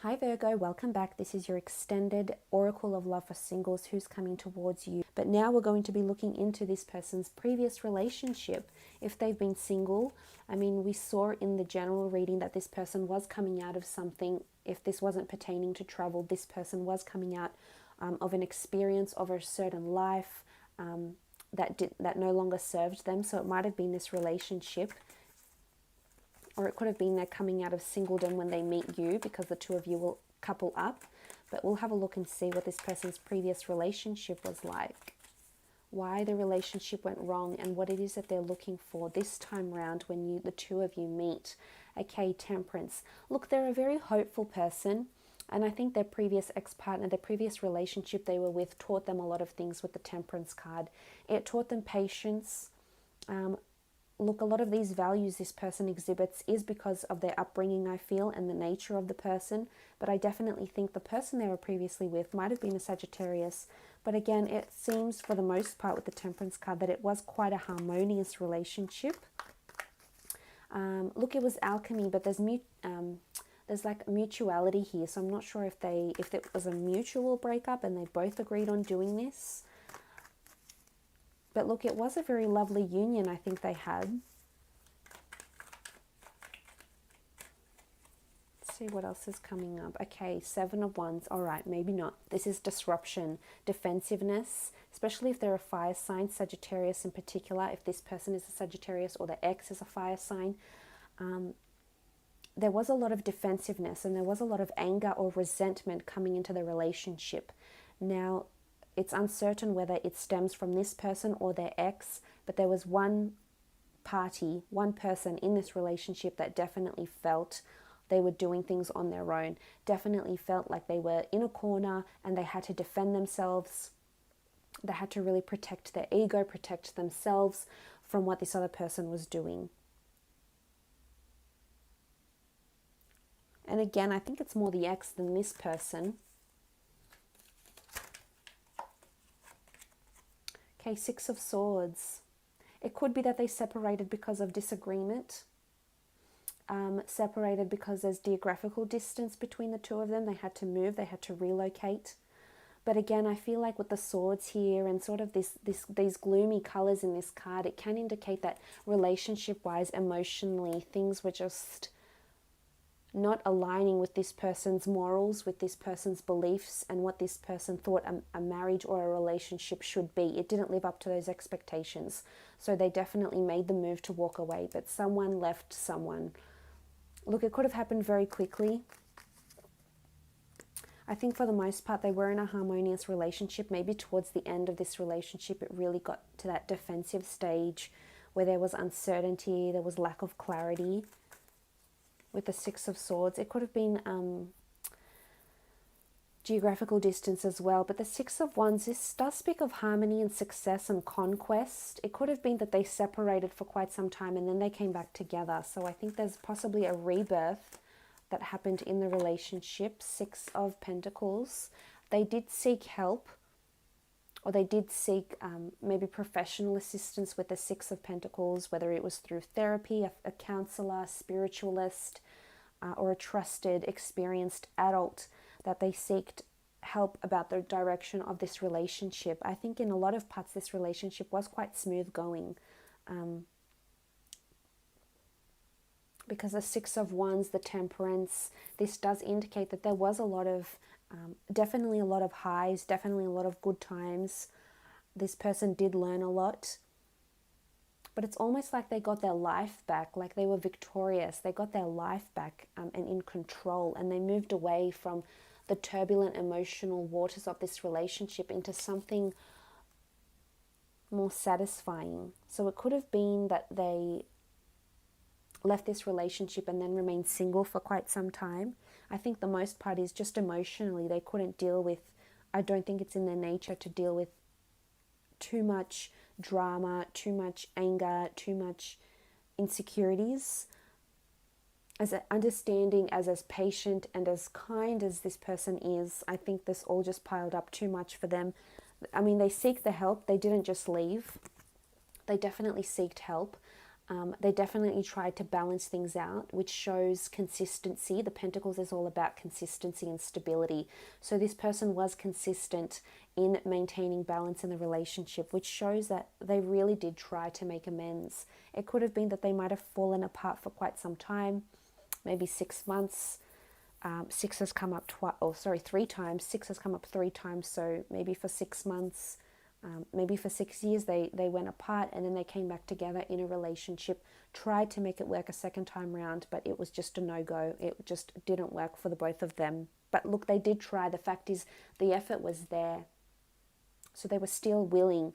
Hi Virgo, welcome back. This is your extended Oracle of Love for singles who's coming towards you. But now we're going to be looking into this person's previous relationship. If they've been single, we saw in the general reading that this person was coming out of something. If this wasn't pertaining to travel, this person was coming out of an experience of a certain life that no longer served them. So it might have been this relationship, or it could have been they're coming out of singledom when they meet you, because the two of you will couple up. But we'll have a look and see what this person's previous relationship was like, why the relationship went wrong, and what it is that they're looking for this time round when the two of you meet. Okay, Temperance. Look, they're a very hopeful person, and I think their previous ex-partner, their previous relationship they were with, taught them a lot of things with the Temperance card. It taught them patience. Look, a lot of these values this person exhibits is because of their upbringing, I feel, and the nature of the person. But I definitely think the person they were previously with might have been a Sagittarius. But again, it seems for the most part with the Temperance card that it was quite a harmonious relationship. Look, it was alchemy, but there's like mutuality here. So I'm not sure if it was a mutual breakup and they both agreed on doing this. But look, it was a very lovely union I think they had. Let's see what else is coming up. Okay, Seven of Wands. All right, maybe not. This is disruption, defensiveness, especially if they're a fire sign, Sagittarius in particular. If this person is a Sagittarius or the ex is a fire sign, there was a lot of defensiveness and there was a lot of anger or resentment coming into the relationship. Now, it's uncertain whether it stems from this person or their ex, but there was one person in this relationship that definitely felt they were doing things on their own, definitely felt like they were in a corner and they had to defend themselves. They had to really protect their ego, protect themselves from what this other person was doing. And again, I think it's more the ex than this person. Okay, Six of Swords. It could be that they separated because of disagreement, separated because there's geographical distance between the two of them. They had to move, they had to relocate. But again, I feel like with the swords here and sort of these gloomy colors in this card, it can indicate that relationship-wise, emotionally, things were just not aligning with this person's morals, with this person's beliefs, and what this person thought a marriage or a relationship should be. It didn't live up to those expectations. So they definitely made the move to walk away, but someone left someone. Look, it could have happened very quickly. I think for the most part, they were in a harmonious relationship. Maybe towards the end of this relationship, it really got to that defensive stage where there was uncertainty, there was lack of clarity. With the Six of Swords, it could have been geographical distance as well. But the Six of Wands, this does speak of harmony and success and conquest. It could have been that they separated for quite some time and then they came back together. So I think there's possibly a rebirth that happened in the relationship. Six of Pentacles. They did seek help, or they did seek maybe professional assistance with the Six of Pentacles, whether it was through therapy, a counselor, spiritualist, or a trusted, experienced adult, that they sought help about the direction of this relationship. I think in a lot of parts this relationship was quite smooth going, because the Six of Wands, the Temperance, this does indicate that there was a lot of definitely a lot of highs, definitely a lot of good times. This person did learn a lot, but it's almost like they got their life back, like they were victorious. They got their life back and in control, and they moved away from the turbulent emotional waters of this relationship into something more satisfying. So it could have been that they left this relationship and then remained single for quite some time. I think the most part is just emotionally they couldn't deal with, I don't think it's in their nature to deal with too much drama, too much anger, too much insecurities. As understanding, as patient and as kind as this person is, I think this all just piled up too much for them. They seek the help. They didn't just leave. They definitely seeked help. They definitely tried to balance things out, which shows consistency. The Pentacles is all about consistency and stability. So this person was consistent in maintaining balance in the relationship, which shows that they really did try to make amends. It could have been that they might have fallen apart for quite some time, maybe 6 months. Six has come up 3 times. Six has come up 3 times, so maybe for 6 months. Maybe for 6 years they went apart, and then they came back together in a relationship, tried to make it work a second time round, but it was just a no-go. It just didn't work for the both of them. But look, they did try. The fact is the effort was there. So they were still willing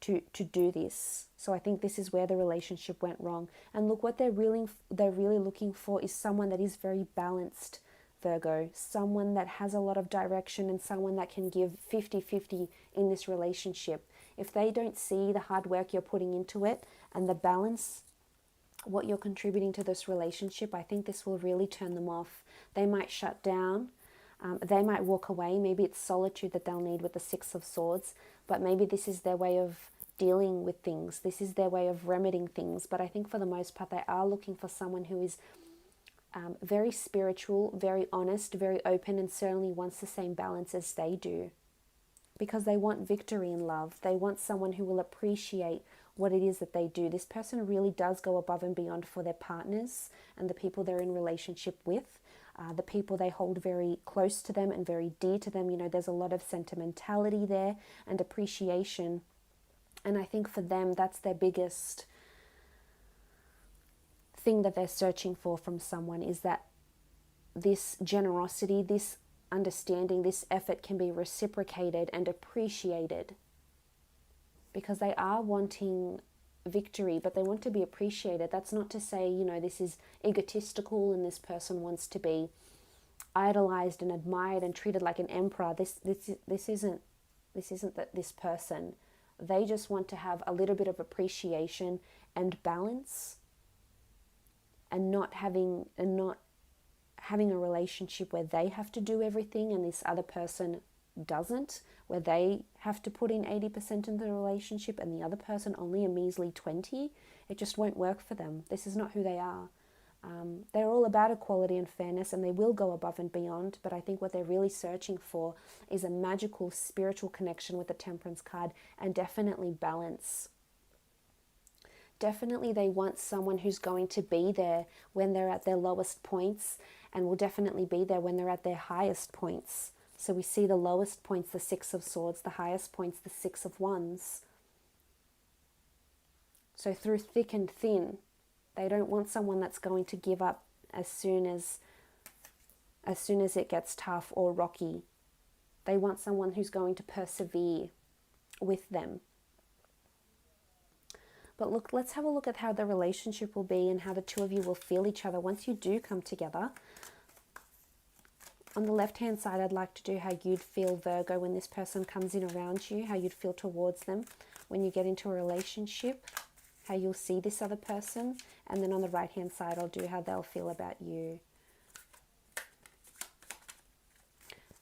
to do this. So I think this is where the relationship went wrong. And look, what they're really looking for is someone that is very balanced, Virgo, someone that has a lot of direction and someone that can give 50-50 in this relationship. If they don't see the hard work you're putting into it and the balance, what you're contributing to this relationship, I think this will really turn them off. They might shut down. They might walk away. Maybe it's solitude that they'll need with the Six of Swords, but maybe this is their way of dealing with things. This is their way of remedying things. But I think for the most part, they are looking for someone who is very spiritual, very honest, very open, and certainly wants the same balance as they do. Because they want victory in love. They want someone who will appreciate what it is that they do. This person really does go above and beyond for their partners and the people they're in relationship with, the people they hold very close to them and very dear to them. You know, there's a lot of sentimentality there and appreciation. And I think for them, that's their biggest thing that they're searching for from someone, is that this generosity, this understanding, this effort can be reciprocated and appreciated, because they are wanting victory, but they want to be appreciated. That's not to say, you know, this is egotistical and this person wants to be idolized and admired and treated like an emperor. This isn't this person. They just want to have a little bit of appreciation and balance, and not having a relationship where they have to do everything and this other person doesn't, where they have to put in 80% into the relationship and the other person only a measly 20. It just won't work for them. This is not who they are. They're all about equality and fairness, and they will go above and beyond, but I think what they're really searching for is a magical spiritual connection with the Temperance card, and definitely balance. Definitely they want someone who's going to be there when they're at their lowest points, and will definitely be there when they're at their highest points. So we see the lowest points, the Six of Swords, the highest points, the Six of Wands. So through thick and thin, they don't want someone that's going to give up as soon as it gets tough or rocky. They want someone who's going to persevere with them. But look, let's have a look at how the relationship will be and how the two of you will feel each other once you do come together. On the left-hand side, I'd like to do how you'd feel, Virgo, when this person comes in around you, how you'd feel towards them when you get into a relationship, how you'll see this other person. And then on the right-hand side, I'll do how they'll feel about you.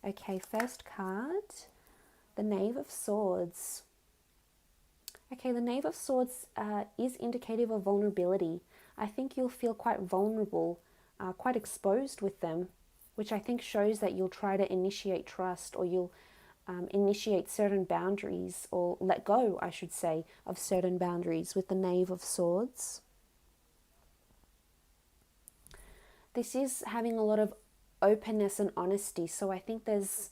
Okay, first card, the Knave of Swords. Okay, the Knave of Swords is indicative of vulnerability. I think you'll feel quite vulnerable, quite exposed with them, which I think shows that you'll try to initiate trust, or you'll initiate certain boundaries, or let go, I should say, of certain boundaries with the Knave of Swords. This is having a lot of openness and honesty, so I think there's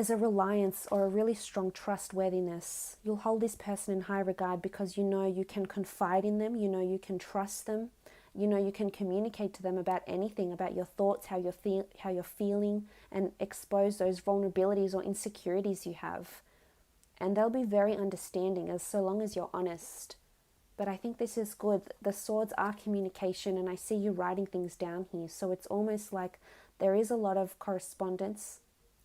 a reliance or a really strong trustworthiness. You'll hold this person in high regard because you know you can confide in them, you know you can trust them, you know you can communicate to them about anything, about your thoughts, how you're feeling, and expose those vulnerabilities or insecurities you have. And they'll be very understanding, as so long as you're honest. But I think this is good. The swords are communication, and I see you writing things down here. So it's almost like there is a lot of correspondence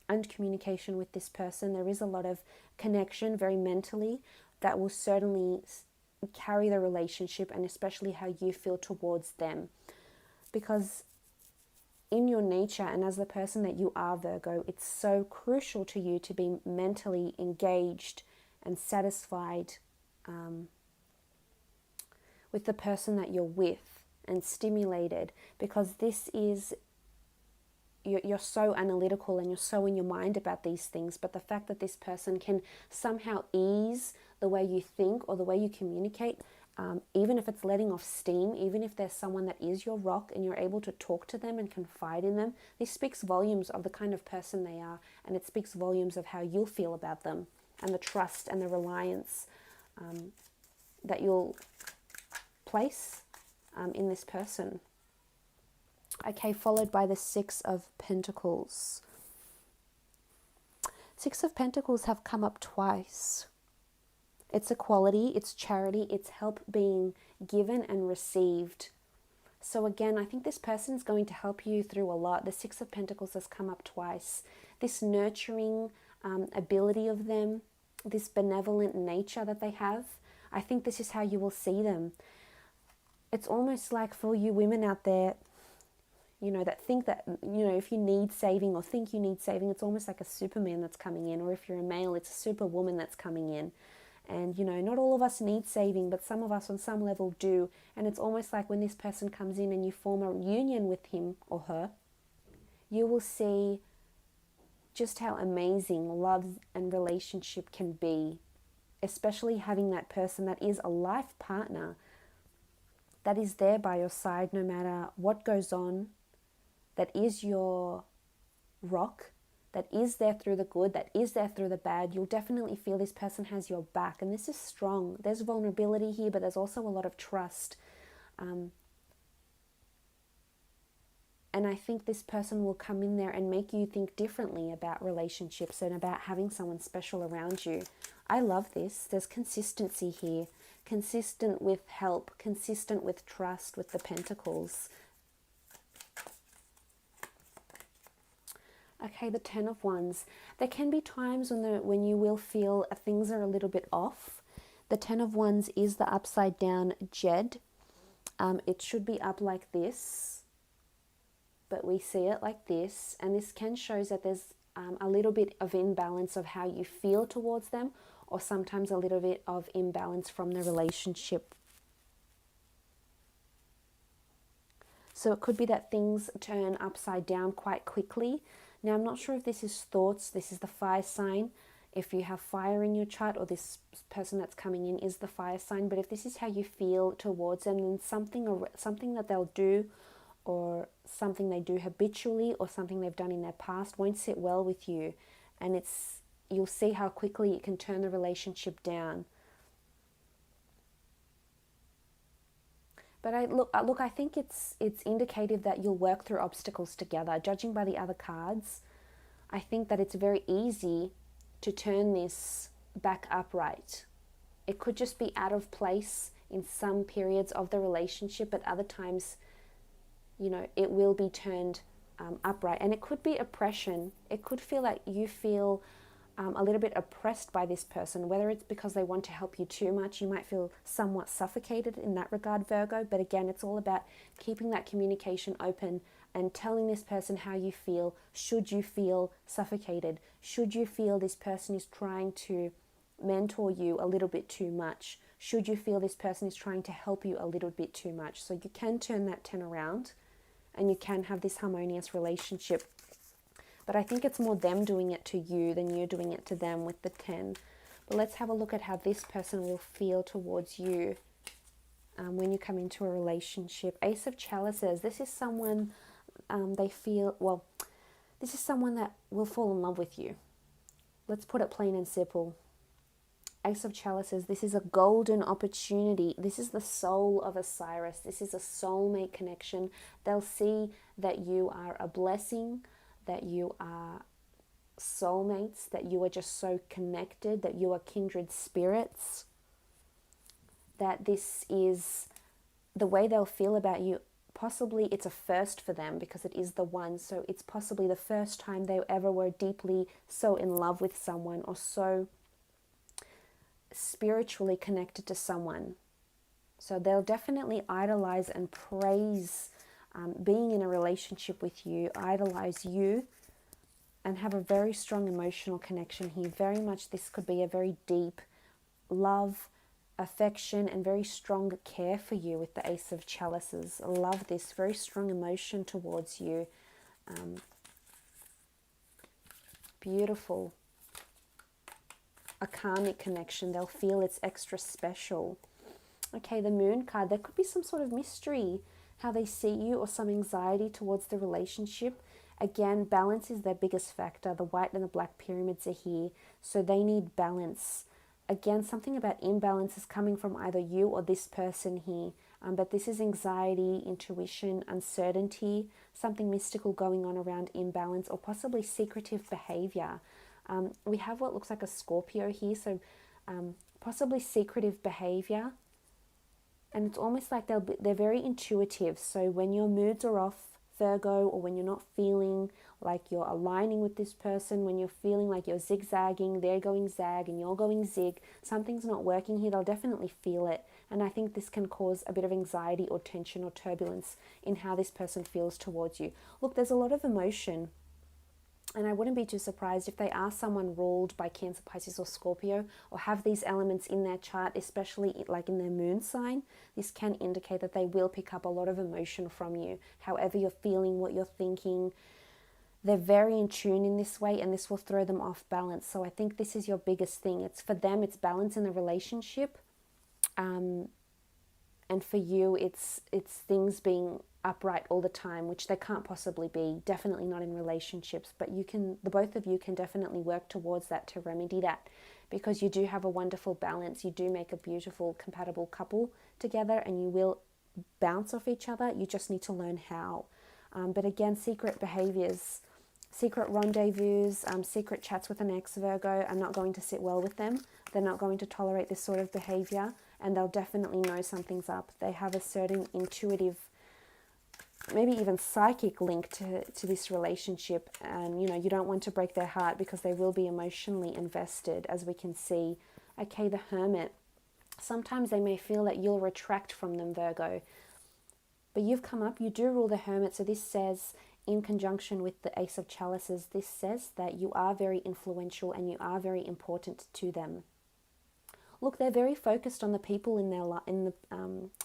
and communication with this person. There is a lot of connection, very mentally, that will certainly carry the relationship, and especially how you feel towards them. Because in your nature, and as the person that you are, Virgo, it's so crucial to you to be mentally engaged and satisfied with the person that you're with and stimulated, because this is, you're so analytical and you're so in your mind about these things, but the fact that this person can somehow ease the way you think or the way you communicate, even if it's letting off steam, even if there's someone that is your rock and you're able to talk to them and confide in them, this speaks volumes of the kind of person they are, and it speaks volumes of how you'll feel about them and the trust and the reliance that you'll place in this person. Okay, followed by the Six of Pentacles. Six of Pentacles have come up twice. It's equality, it's charity, it's help being given and received. So again, I think this person is going to help you through a lot. The Six of Pentacles has come up twice. This nurturing ability of them, this benevolent nature that they have, I think this is how you will see them. It's almost like for you women out there, you know, that think that, you know, if you need saving or think you need saving, it's almost like a Superman that's coming in. Or if you're a male, it's a Superwoman that's coming in. And, you know, not all of us need saving, but some of us on some level do. And it's almost like when this person comes in and you form a union with him or her, you will see just how amazing love and relationship can be, especially having that person that is a life partner, that is there by your side no matter what goes on, that is your rock, that is there through the good, that is there through the bad. You'll definitely feel this person has your back, and this is strong. There's vulnerability here, but there's also a lot of trust. And I think this person will come in there and make you think differently about relationships and about having someone special around you. I love this. There's consistency here. Consistent with help, consistent with trust, with the Pentacles. Okay, the Ten of Wands. There can be times when you will feel things are a little bit off. The Ten of Wands is the upside down Jed. It should be up like this, but we see it like this. And this can show that there's a little bit of imbalance of how you feel towards them, or sometimes a little bit of imbalance from the relationship. So it could be that things turn upside down quite quickly. Now, I'm not sure if this is thoughts, this is the fire sign. If you have fire in your chart, or this person that's coming in is the fire sign, but if this is how you feel towards them, then something that they'll do, or something they do habitually, or something they've done in their past won't sit well with you. And you'll see how quickly it can turn the relationship down. But I think it's indicative that you'll work through obstacles together. Judging by the other cards, I think that it's very easy to turn this back upright. It could just be out of place in some periods of the relationship, but other times, you know, it will be turned upright. And it could be oppression. It could feel like you feel a little bit oppressed by this person, whether it's because they want to help you too much. You might feel somewhat suffocated in that regard, Virgo. But again, it's all about keeping that communication open and telling this person how you feel. Should you feel suffocated? Should you feel this person is trying to mentor you a little bit too much? Should you feel this person is trying to help you a little bit too much? So you can turn that 10 around and you can have this harmonious relationship. But I think it's more them doing it to you than you doing it to them with the 10. But let's have a look at how this person will feel towards you when you come into a relationship. Ace of Chalices. This is someone this is someone that will fall in love with you. Let's put it plain and simple. Ace of Chalices. This is a golden opportunity. This is the soul of Osiris. This is a soulmate connection. They'll see that you are a blessing, that you are soulmates, that you are just so connected, that you are kindred spirits, that this is the way they'll feel about you. Possibly it's a first for them because it is the one, so it's possibly the first time they ever were deeply so in love with someone, or so spiritually connected to someone. So they'll definitely idolize and praise being in a relationship with you, idolize you, and have a very strong emotional connection here. Very much this could be a very deep love affection and very strong care for you with the Ace of Chalices. I love this. Very strong emotion towards you. Beautiful. A karmic connection. They'll feel it's extra special. Okay, the Moon card. There could be some sort of mystery how they see you, or some anxiety towards the relationship. Again, balance is their biggest factor. The white and the black pyramids are here, so they need balance. Again, something about imbalance is coming from either you or this person here. But this is anxiety, intuition, uncertainty, something mystical going on around imbalance, or possibly secretive behavior. We have what looks like a Scorpio here, so possibly secretive behavior. And it's almost like they're very intuitive. So when your moods are off, Virgo, or when you're not feeling like you're aligning with this person, when you're feeling like you're zigzagging, they're going zag and you're going zig, something's not working here, they'll definitely feel it. And I think this can cause a bit of anxiety or tension or turbulence in how this person feels towards you. Look, there's a lot of emotion. And I wouldn't be too surprised if they are someone ruled by Cancer, Pisces or Scorpio, or have these elements in their chart, especially like in their moon sign. This can indicate that they will pick up a lot of emotion from you. However you're feeling, what you're thinking, they're very in tune in this way, and this will throw them off balance. So I think this is your biggest thing. It's for them, it's balance in the relationship. And for you, it's things being upright all the time, which they can't possibly be, definitely not in relationships, but the both of you can definitely work towards that, to remedy that, because you do have a wonderful balance. You do make a beautiful compatible couple together, and you will bounce off each other. You just need to learn how. But again, secret behaviors, secret rendezvous, secret chats with an ex, Virgo, are not going to sit well with them. They're not going to tolerate this sort of behavior, and they'll definitely know something's up. They have a certain intuitive, maybe even psychic link to this relationship, and you don't want to break their heart, because they will be emotionally invested, as we can see. Okay, the Hermit. Sometimes they may feel that you'll retract from them, Virgo, but you've come up, you do rule the Hermit, so this says, in conjunction with the Ace of Chalices, this says that you are very influential and you are very important to them. Look, they're very focused on the people in their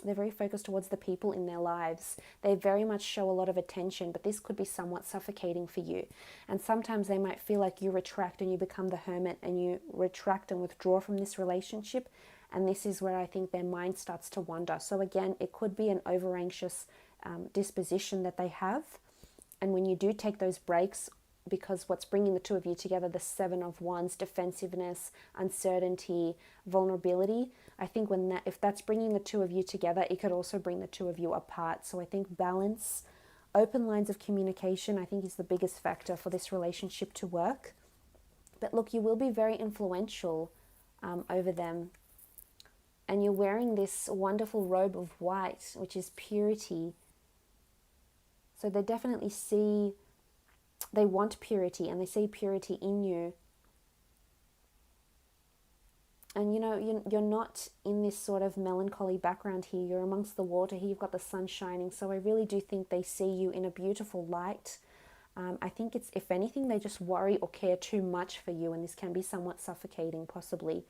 they're very focused towards the people in their lives. They very much show a lot of attention, but this could be somewhat suffocating for you. And sometimes they might feel like you retract and you become the Hermit, and you retract and withdraw from this relationship. And this is where I think their mind starts to wander. So again, it could be an over anxious disposition that they have. And when you do take those breaks, because what's bringing the two of you together, the Seven of Wands, defensiveness, uncertainty, vulnerability, I think if that's bringing the two of you together, it could also bring the two of you apart. So I think balance, open lines of communication, I think is the biggest factor for this relationship to work. But look, you will be very influential over them. And you're wearing this wonderful robe of white, which is purity. So they definitely they want purity, and they see purity in you. And you're not in this sort of melancholy background here. You're amongst the water here. You've got the sun shining. So I really do think they see you in a beautiful light. I think it's, if anything, they just worry or care too much for you, and this can be somewhat suffocating, possibly.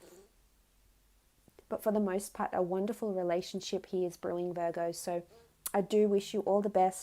But for the most part, a wonderful relationship here is brewing, Virgo. So I do wish you all the best.